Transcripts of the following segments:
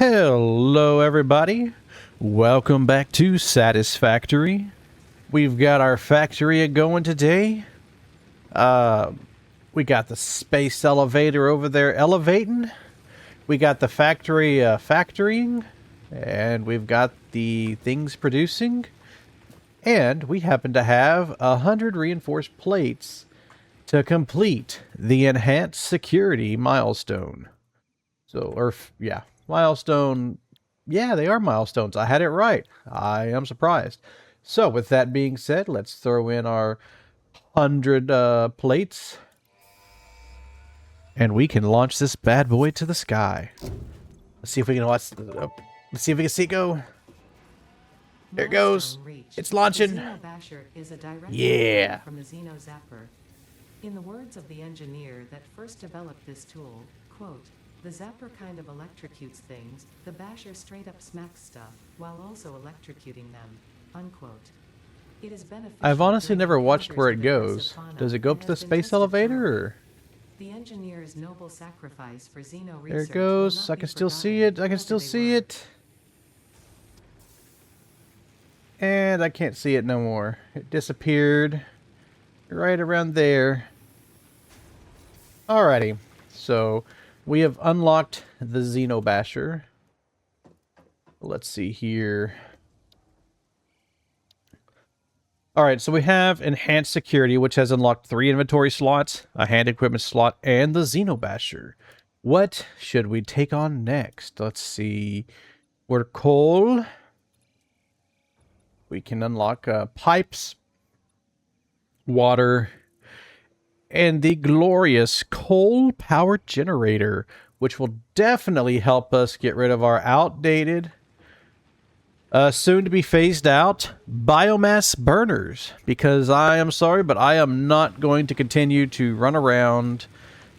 Hello, everybody. Welcome back to Satisfactory. We've got our factory going today. We got the space elevator over there elevating. We got the factory factorying. And we've got the things producing. And we happen to have 100 reinforced plates to complete the enhanced security milestone. Milestone. Yeah, they are milestones. I had it right. I am surprised. So, with that being said, let's throw in our 100 plates. And we can launch this bad boy to the sky. Let's see if we can watch. Let's see if we can see it go. There it goes. It's launching. The Xeno Basher is a direct Yeah. from the Xeno Zapper. In the words of the engineer that first developed this tool, quote, "The Zapper kind of electrocutes things, the Basher straight up smacks stuff, while also electrocuting them," unquote. It is beneficial. I've honestly during never watched encounters where it with goes. aggressive fauna Does it go up and to the has been space tested elevator, thoroughly. or? The engineer's noble sacrifice for Xeno There research it goes. will not I be can still see forgotten, it. I can still whoever they see were. it. And I can't see it no more. It disappeared right around there. Alrighty. So we have unlocked the Xenobasher. Let's see here. Alright, so we have enhanced security, which has unlocked 3 inventory slots, a hand equipment slot, and the Xenobasher. What should we take on next? Let's see. We're coal. We can unlock pipes, water, and the glorious coal power generator, which will definitely help us get rid of our outdated, soon to be phased out biomass burners. Because I am sorry, but I am not going to continue to run around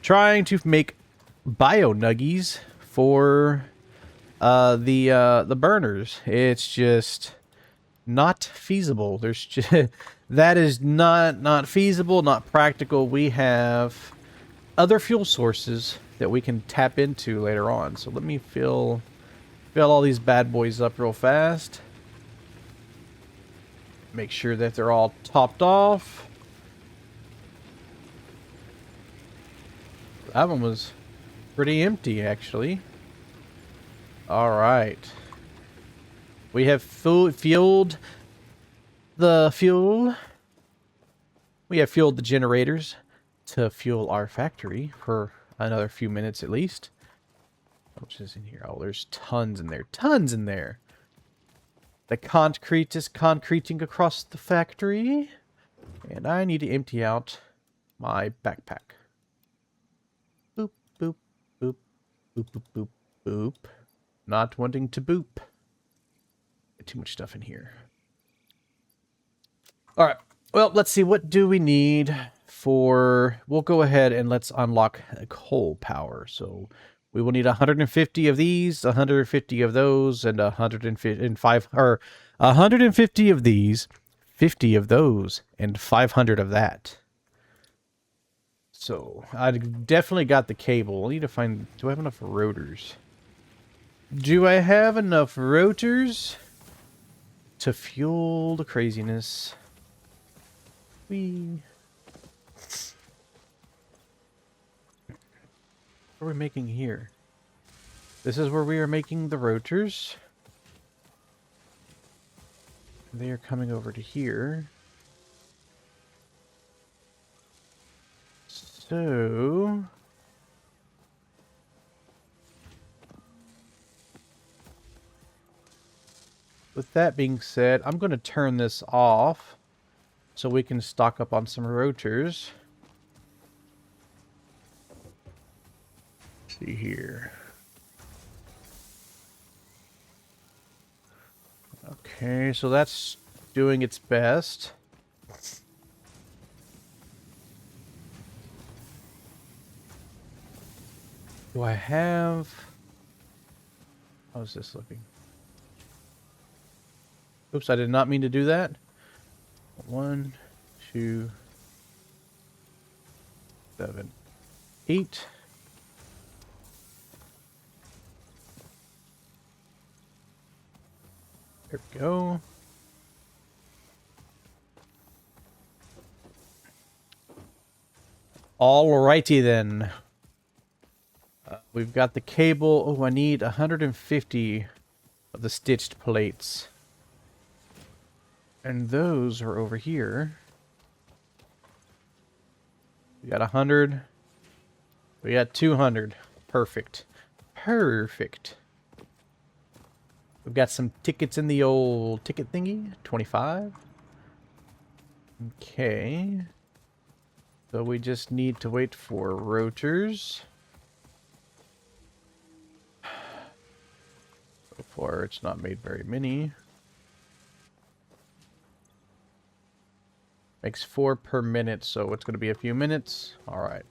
trying to make bio nuggies for the burners. It's just not feasible. There's just that is not feasible, not practical. We have other fuel sources that we can tap into later on. So let me fill all these bad boys up real fast. Make sure that they're all topped off. That one was pretty empty, actually. All right. We have fueled the fuel. We have fueled the generators to fuel our factory for another few minutes at least. How much is in here? Oh, there's tons in there. Tons in there. The concrete is concreting across the factory. And I need to empty out my backpack. Boop, boop, boop, boop, boop, boop, boop. Not wanting to boop. Too much stuff in here. All right. Well, let's see. What do we need for... We'll go ahead and let's unlock coal power. So we will need 150 of these, 150 of those, and 150 of these, 50 of those, and 500 of that. So I definitely got the cable. I need to find... Do I have enough rotors? Do I have enough rotors to fuel the craziness? What are we making here? This is where we are making the rotors. They are coming over to here. So... with that being said, I'm going to turn this off so we can stock up on some rotors. Let's see here. Okay, so that's doing its best. Do I have... How's this looking? Oops, I did not mean to do that. 1, 2, 7, 8. There we go. Alrighty then. We've got the cable. Oh, I need 150 of the stitched plates. And those are over here. We got 100. We got 200. Perfect. Perfect. We've got some tickets in the old ticket thingy. 25. Okay. So we just need to wait for rotors. So far, it's not made very many. Makes 4 per minute, so it's going to be a few minutes. All right.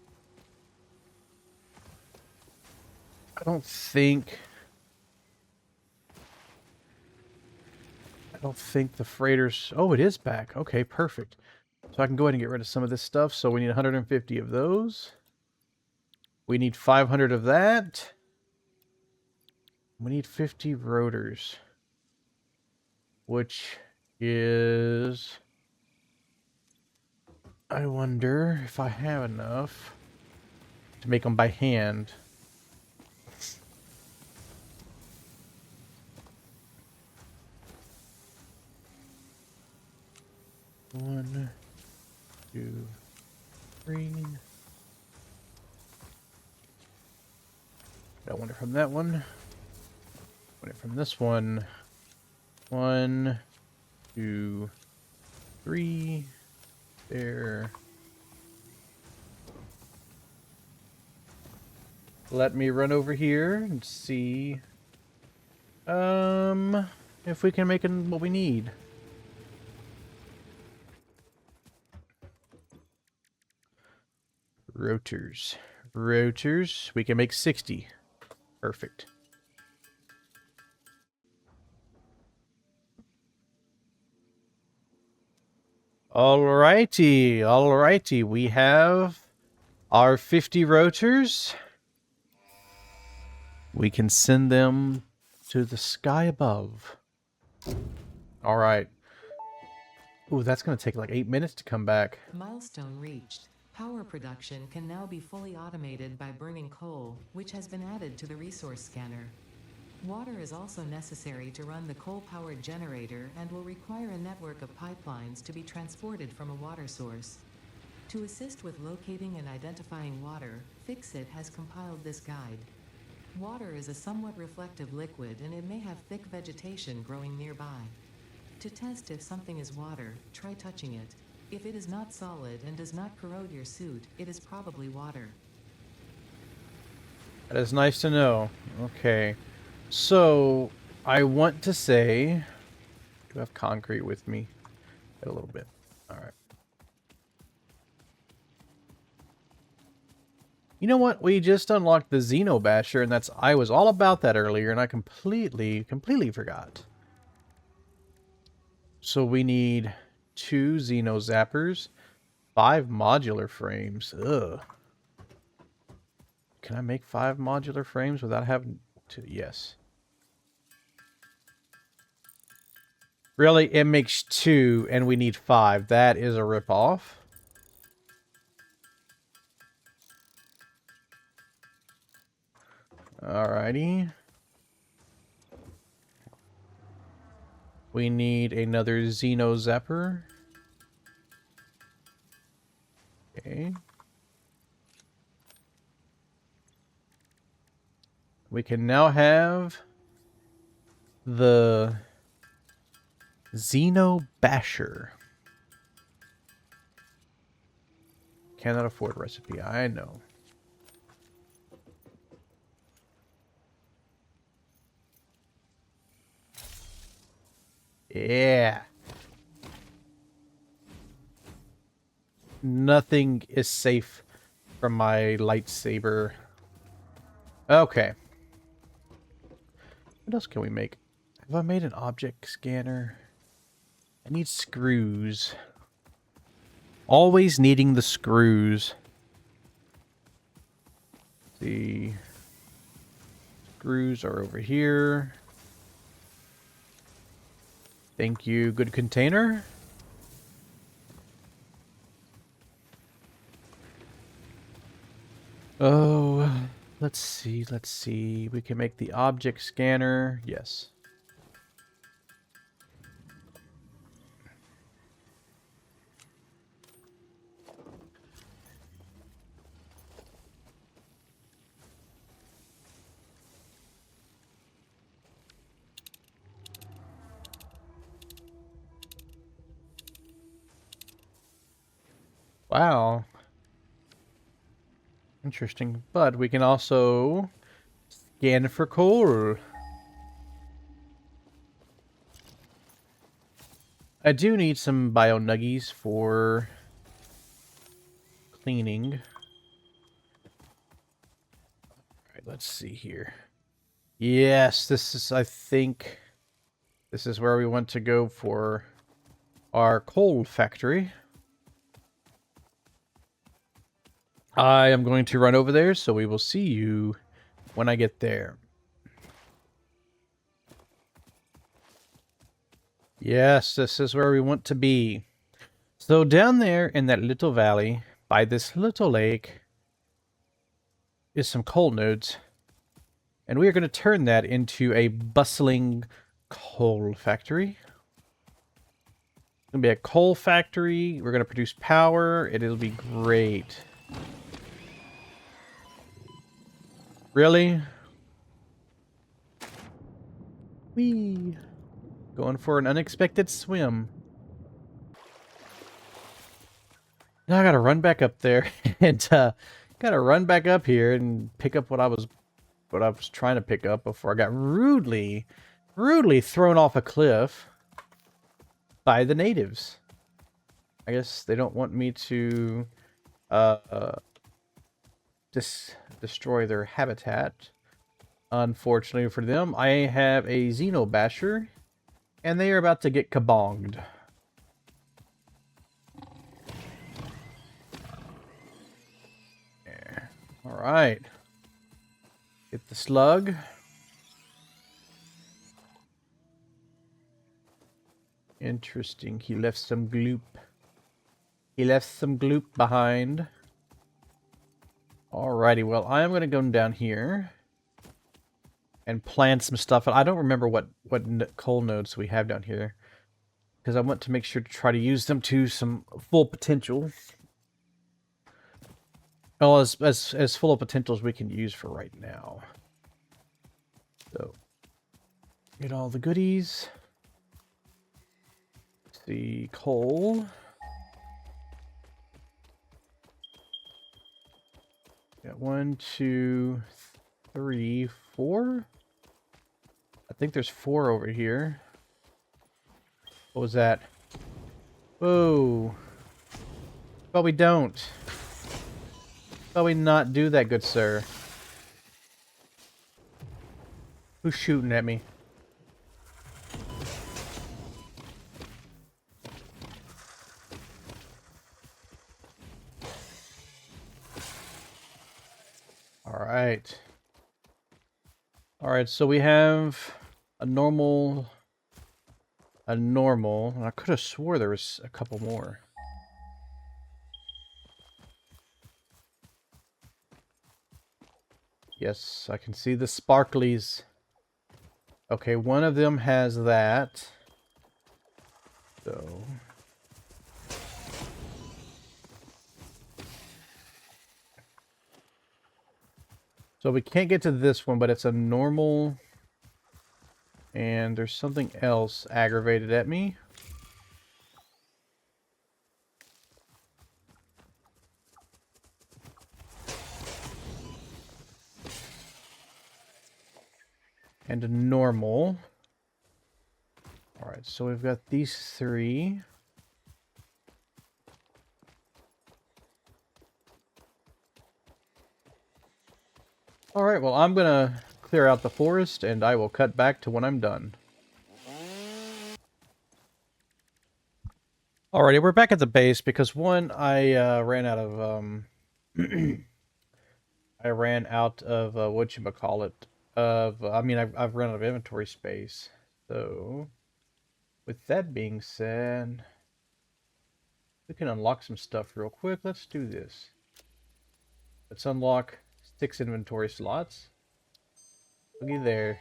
I don't think the freighters... Oh, it is back. Okay, perfect. So I can go ahead and get rid of some of this stuff. So we need 150 of those. We need 500 of that. We need 50 rotors. Which is... I wonder if I have enough to make them by hand. One, two, three. Got one from that one. One from this one. 1, 2, 3. There. Let me run over here and see if we can make what we need. Rotors. Rotors. We can make 60. Perfect. Alrighty. Alrighty. We have our 50 rotors. We can send them to the sky above. Alright. Ooh, that's going to take like 8 minutes to come back. Milestone reached. Power production can now be fully automated by burning coal, which has been added to the resource scanner. Water is also necessary to run the coal-powered generator and will require a network of pipelines to be transported from a water source. To assist with locating and identifying water, Fixit has compiled this guide. Water is a somewhat reflective liquid and it may have thick vegetation growing nearby. To test if something is water, try touching it. If it is not solid and does not corrode your suit, it is probably water. That is nice to know. Okay. So, I want to say... Do I have concrete with me? A little bit. Alright. You know what? We just unlocked the Xeno Basher, and I was all about that earlier, and I completely forgot. So we need 2 Xeno Zappers, 5 modular frames. Ugh. Can I make 5 modular frames without having to... Yes. Really? It makes 2, and we need 5. That is a ripoff. Alrighty. We need another Xeno Zapper. Okay. We can now have the Xeno Basher. Cannot afford recipe, I know. Yeah. Nothing is safe from my lightsaber. Okay. What else can we make? Have I made an object scanner? I need screws. Always needing the screws. The screws are over here. Thank you, good container. Oh, let's see, let's see. We can make the object scanner. Yes. Wow. Interesting. But we can also scan for coal. I do need some bio nuggies for cleaning. Alright, let's see here. Yes, this is, I think, this is where we want to go for our coal factory. I am going to run over there, so we will see you when I get there. Yes, this is where we want to be. So down there in that little valley, by this little lake, is some coal nodes. And we are going to turn that into a bustling coal factory. It's going to be a coal factory. We're going to produce power. It'll be great. Really? Whee! Going for an unexpected swim. Now I gotta run back up there and gotta run back up here and pick up what I was trying to pick up before I got rudely thrown off a cliff by the natives. I guess they don't want me to destroy their habitat. Unfortunately for them, I have a Xenobasher, and they are about to get kabonged. There. Alright. Get the slug. Interesting. He left some gloop. He left some gloop behind. Alrighty, well, I am going to go down here and plant some stuff. I don't remember what coal nodes we have down here, because I want to make sure to try to use them to some full potential. Well, as full of potential as we can use for right now. So, get all the goodies. The coal. Got 1, 2, 3, 4. I think there's 4 over here. What was that? Whoa. But we don't. But we not do that, good sir. Who's shooting at me? Alright. Alright, so we have a normal. I could have swore there was a couple more. Yes, I can see the sparklies. Okay, one of them has that. So. So we can't get to this one, but it's a normal. And there's something else aggravated at me. And a normal. Alright, so we've got these 3. Alright, well, I'm gonna clear out the forest, and I will cut back to when I'm done. Alrighty, we're back at the base because one, I ran out of whatchamacallit, I've run out of inventory space. So With that being said, we can unlock some stuff real quick. Let's do this. Let's unlock 6 inventory slots. Looky there.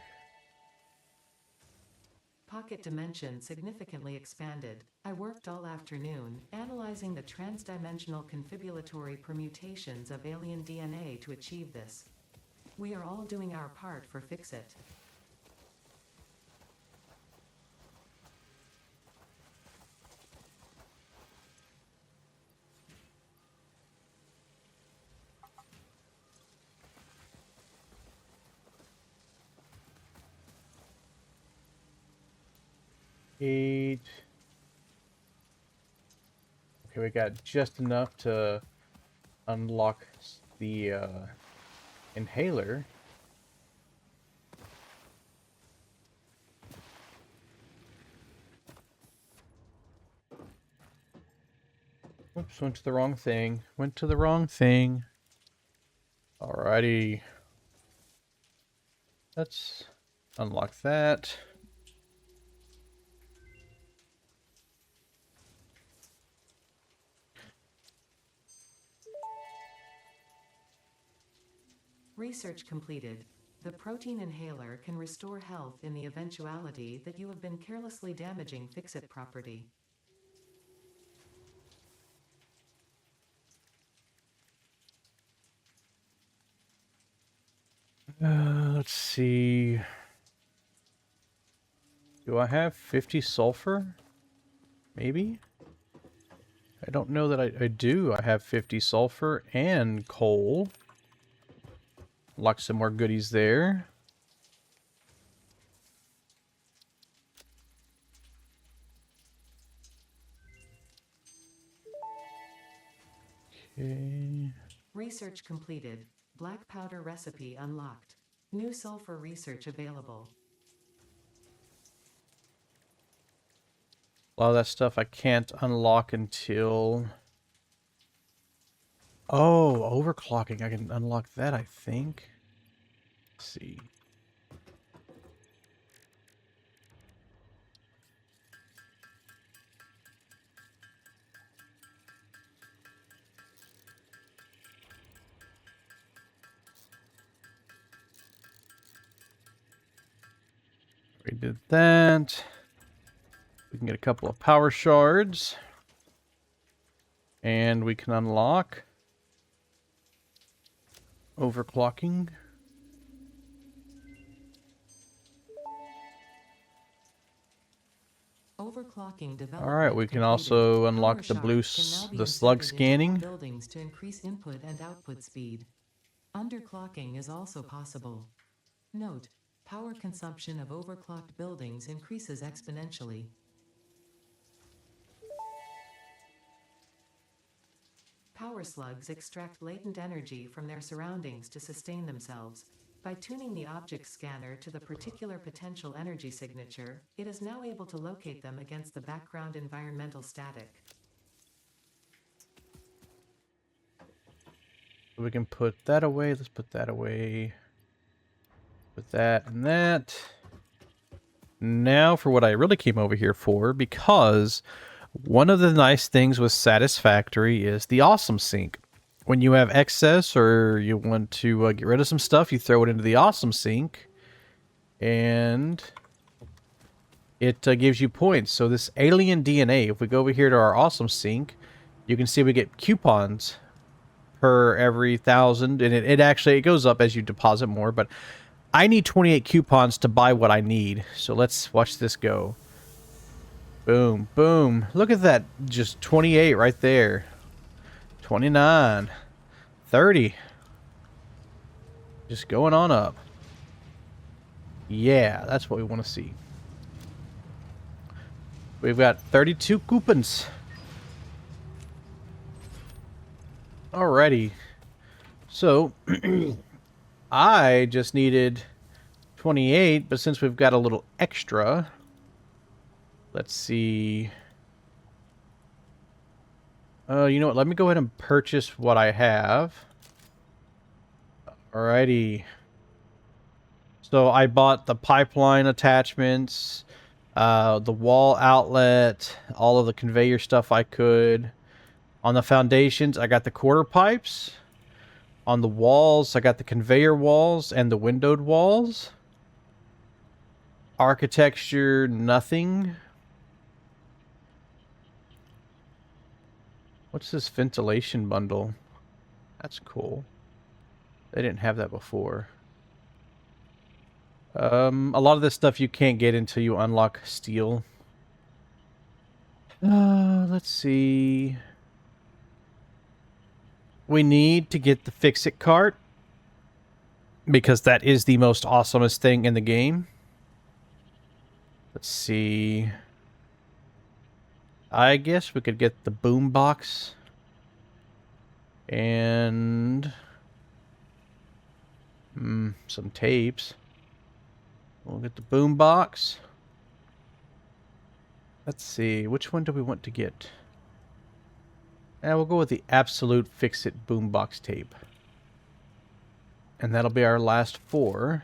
Pocket dimension significantly expanded. I worked all afternoon, analyzing the transdimensional confibulatory permutations of alien DNA to achieve this. We are all doing our part for Fix-It. Eight. Okay, we got just enough to unlock the inhaler. Oops, went to the wrong thing. Went to the wrong thing. Alrighty. Let's unlock that. Research completed. The protein inhaler can restore health in the eventuality that you have been carelessly damaging Fix-It property. Let's see. Do I have 50 sulfur? Maybe? I don't know that I do. I have 50 sulfur and coal. Lock some more goodies there. Okay. Research completed. Black powder recipe unlocked. New sulfur research available. A lot of that stuff I can't unlock until... Oh, overclocking. I can unlock that, I think. Let's see. We did that. We can get a couple of power shards. And we can unlock overclocking. Overclocking development. All right, we can completed. also unlock Power the shafts can now be the slug inserted into all scanning. buildings to increase input and output speed. Underclocking is also possible. Note: power consumption of overclocked buildings increases exponentially. Power slugs extract latent energy from their surroundings to sustain themselves. By tuning the object scanner to the particular potential energy signature, it is now able to locate them against the background environmental static. We can put that away. Let's put that away. Put that and that. Now for what I really came over here for, because one of the nice things with Satisfactory is the awesome sink. When you have excess or you want to get rid of some stuff, you throw it into the awesome sink, and it gives you points. So this alien DNA, if we go over here to our awesome sink, you can see we get coupons per every 1,000, and it actually it goes up as you deposit more, but I need 28 coupons to buy what I need. So let's watch this go. Boom, boom. Look at that. Just 28 right there. 29. 30. Just going on up. Yeah, that's what we want to see. We've got 32 coupons. Alrighty. So, I just needed 28, but since we've got a little extra, let's see. You know what? Let me go ahead and purchase what I have. Alrighty. So I bought the pipeline attachments, The wall outlet, all of the conveyor stuff I could. On the foundations, I got the quarter pipes. On the walls, I got the conveyor walls and the windowed walls. Architecture, nothing. What's this ventilation bundle? That's cool. They didn't have that before. A lot of this stuff you can't get until you unlock steel. Let's see. We need to get the fix-it cart, because that is the most awesomest thing in the game. Let's see. I guess we could get the boom box. And some tapes. We'll get the boom box. Let's see, which one do we want to get? We'll go with the absolute fix-it boombox tape. And that'll be our last 4.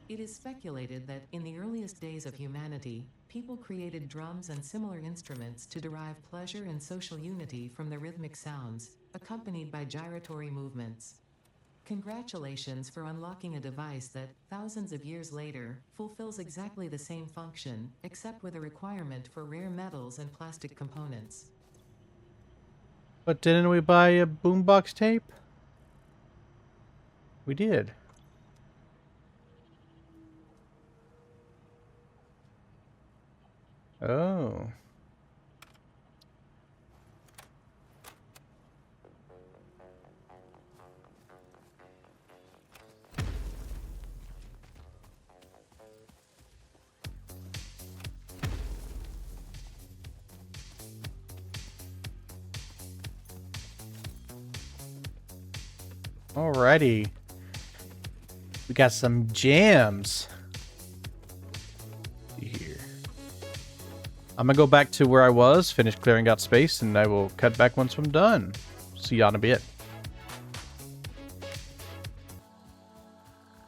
It is speculated that in the earliest days of humanity, people created drums and similar instruments to derive pleasure and social unity from the rhythmic sounds, accompanied by gyratory movements. Congratulations for unlocking a device that, thousands of years later, fulfills exactly the same function, except with a requirement for rare metals and plastic components. But didn't we buy a boombox tape? We did. Oh. Alrighty. We got some jams. Here. I'm gonna go back to where I was, finish clearing out space, and I will cut back once I'm done. See you in a bit.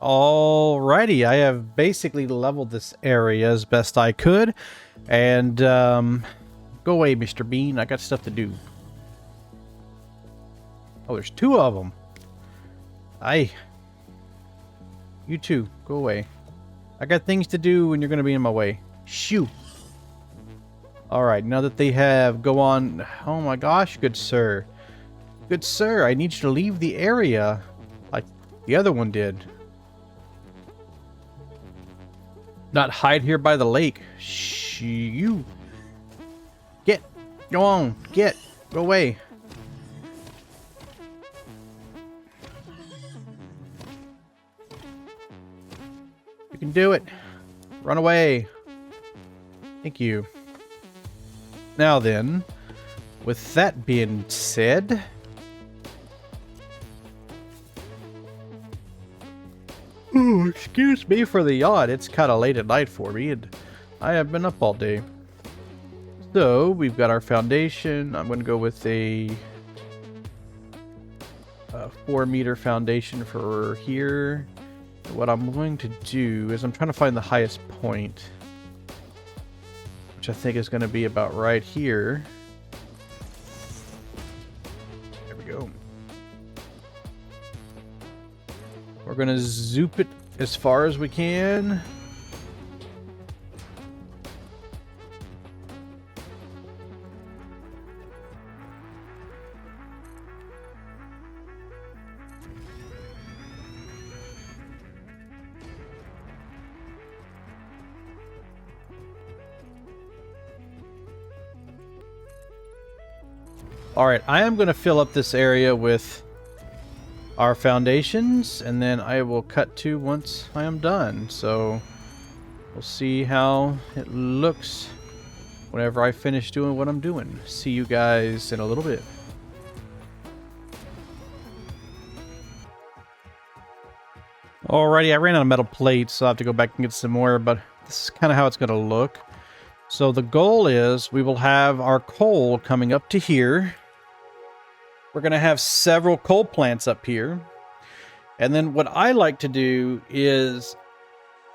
Alrighty, I have basically leveled this area as best I could. And, go away, Mr. Bean. I got stuff to do. Oh, there's 2 of them. You two, go away. I got things to do and you're going to be in my way. Shoo. Alright, now that they have... Go on... Oh my gosh, good sir. Good sir, I need you to leave the area. Like the other one did. Not hide here by the lake. You. Get. Go on. Get. Go away. You can do it. Run away. Thank you. Now then, with that being said... Oh, excuse me for the yawn. It's kind of late at night for me, and I have been up all day. So, we've got our foundation. I'm going to go with a 4-meter foundation for here. And what I'm going to do is I'm trying to find the highest point, which I think is going to be about right here. There we go. We're going to zoop it as far as we can. Alright, I am going to fill up this area with our foundations, and then I will cut to once I am done. So we'll see how it looks whenever I finish doing what I'm doing. See you guys in a little bit. Alrighty, I ran out of metal plates, so I have to go back and get some more, but this is kind of how it's going to look. So the goal is we will have our coal coming up to here. We're going to have several coal plants up here. And then what I like to do is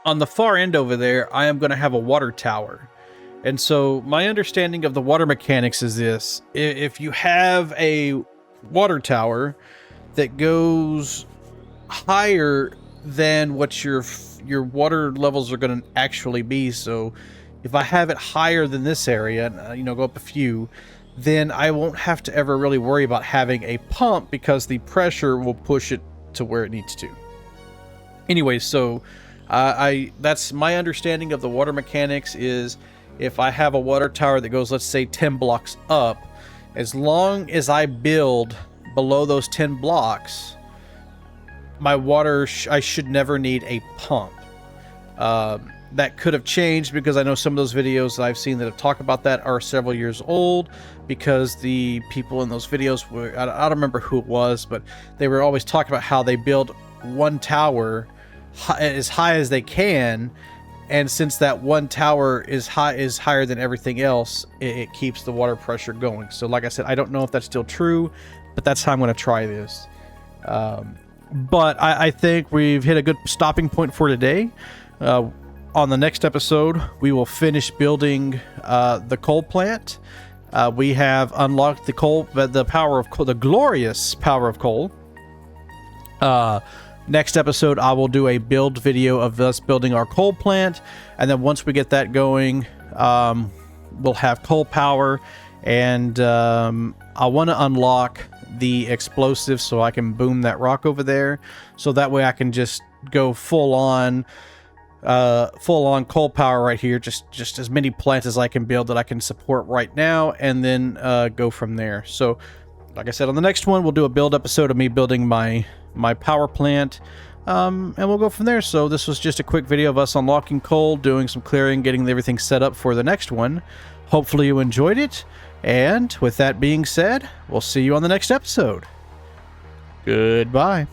on the far end over there, I am going to have a water tower. And so my understanding of the water mechanics is this. If you have a water tower that goes higher than what your water levels are going to actually be, so if I have it higher than this area, go up a few, then I won't have to ever really worry about having a pump because the pressure will push it to where it needs to. Anyway, so that's my understanding of the water mechanics is if I have a water tower that goes, let's say 10 blocks up, as long as I build below those 10 blocks, my water, I should never need a pump. That could have changed because I know some of those videos that I've seen that have talked about that are several years old because the people in those videos were, I don't remember who it was, but they were always talking about how they build one tower as high as they can, and since that one tower is higher than everything else, it keeps the water pressure going. So like I said, I don't know if that's still true, but that's how I'm going to try this. But I think we've hit a good stopping point for today. On the next episode, we will finish building the coal plant. We have unlocked the power of coal, the glorious power of coal. Next episode, I will do a build video of us building our coal plant, and then once we get that going, we'll have coal power, and I want to unlock the explosives so I can boom that rock over there, so that way I can just go full on coal power right here, just as many plants as I can build that I can support right now, and then go from there. So like I said, on the next one we'll do a build episode of me building my power plant, and we'll go from there. So this was just a quick video of us unlocking coal, doing some clearing, getting everything set up for the next one. Hopefully you enjoyed it, and with that being said, we'll see you on the next episode. Goodbye.